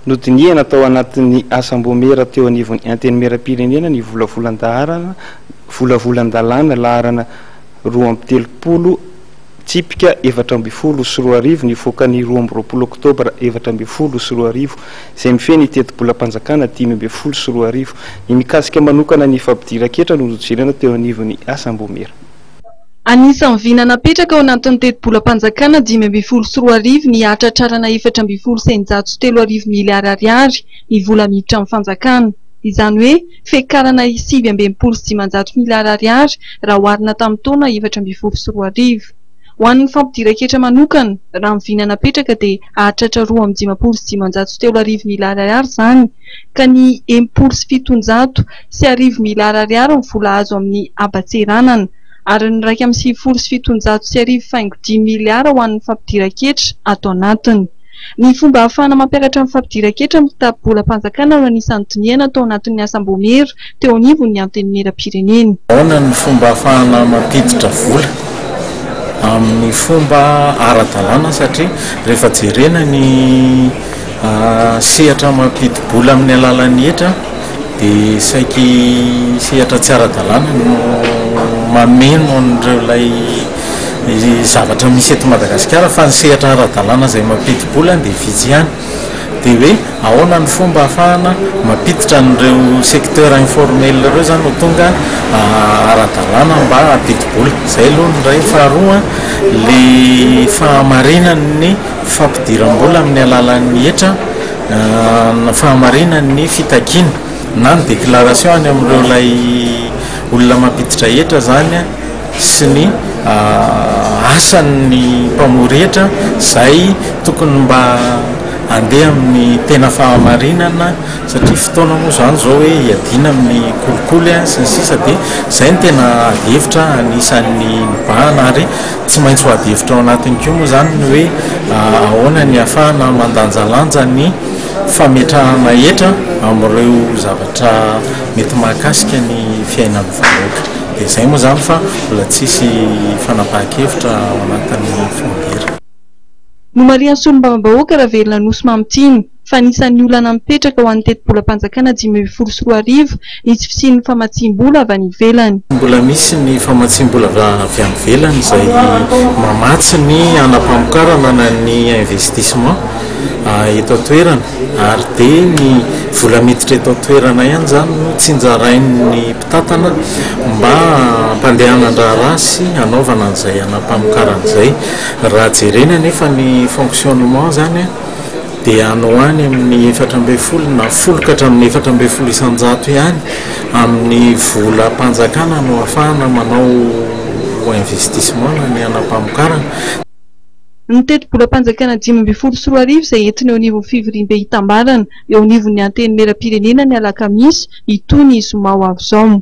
Nodinihana tao anatin'ny asam-baomiera teo anivon'ny antenimierampirenena ny volavolan-dalana laharana 230 tsipika 420 nivoaka ny 12 Oktobra 420 izay mifehy ny tetibolam-panjakana 520 ny mikasika manokana ny fampidiran-ketra no nojerena teo anivon'ny asam-baomiera. Anisan'ny vina napetraka ao anatin'ny tetibolam-panjakana 520 ny atratrarana 4,903 miliary ariary ny vola miditra amin'ny fanjakana. Izany hoe fekarana 7,900 miliary ariary raha oharina tamin'ny taona 420. Ho an'ny fampidiran-ketra manokana, raha ny vina napetraka dia ahatratra 2,903 miliary ariary izany, ka ny 700 sy 1,000 miliary ariary ny vola azo amin'ny abatseranana, ary ny 1,700 sy 1,10 miliary ho an'ny fampidiran-ketra ato anatiny. Ny fomba ahafahana mampiakatra amin'ny fampidiran-ketra amin'ny tamin'ny no anisan'ny Nodinihana tao anatin'ny asam-baomiera teo anivon'ny antenimierampirenena. Ahoana ny fomba ahafahana mampiditra vola amin'ny fomba ara-dalàna, satria rehefa jerena ny sehatra mampidi-bola amin'ny alalan'ny hetra dia saiky sehatra tsy ara-dalàna no mameno an'ireo zavatra misy eto Madagasikara, fa ny sehatra ara-dalàna izay mampidi-bola dia vitsy ihany. Dia hoe ahoana ny fomba ahafahana mampiditra an'ireo secteur informel ireo izany no tonga ara-dalàna mba hampidi-bola. Izay aloha ny iray. Faharoa, ilay fahamarinan'ny fampidiram-bola amin'ny alalan'ny hetra, fahamarinan'ny fitakiana na ny déclaration any amin'ireo ilay olona mampiditra hetra zany sy ny asan'ny mpamory hetra izay tokony mba andeha amin'ny tena fahamarinana, satria fotoana moa izany izao hoe hiadina amin'ny kolikoly sy ny sisa, dia izay ny tena adihevitra anisan'ny nibahana, ary tsy maintsy ho adihevitra ao anatiny koa moa izany ny hoe ahoana ny ahafahana mandanjalanja ny fametrahana hetra amin'ireo zavatra mety mahakasika ny fiainan'ny vahoaka. Dia izay moa izany fa mbola tsisy fanapahan-kevitra ao anatin'ny fomba. No marian'ny solombavam-bahoaka raha velona nosy mamitiny, fa anisan'ny olana mipetraka ho an'ny tetibolam-panjakana 520 ny tsy fisian'ny famatsim-bola avy any ivelany. Mbola misy ny famatsim-bola avy any ivelany izay mamatsy ny anam-pamokarana na ny investissement eto an-toerana, ary dia ny vola miditra eto an-toerana ihany izany no tsinjarain'ny mpitantana mba hampandehanan-draha rasy hanaovana an'izay anam-pamokarana izay. Raha jerena nefa ny fonctionnement zany dia anao any amin'ny 420 na folokatra amin'ny 420 ihany amin'ny vola mpanjakana no ahafahana manao investissement na ny anam-pamokarana. Ny tetibolam-panjakana 520 izay entiny eo anivon'ny fivoriam-be hitambarana eo anivon'ny antenimierampirenena ny alakamisy itony zoma ho avy izao.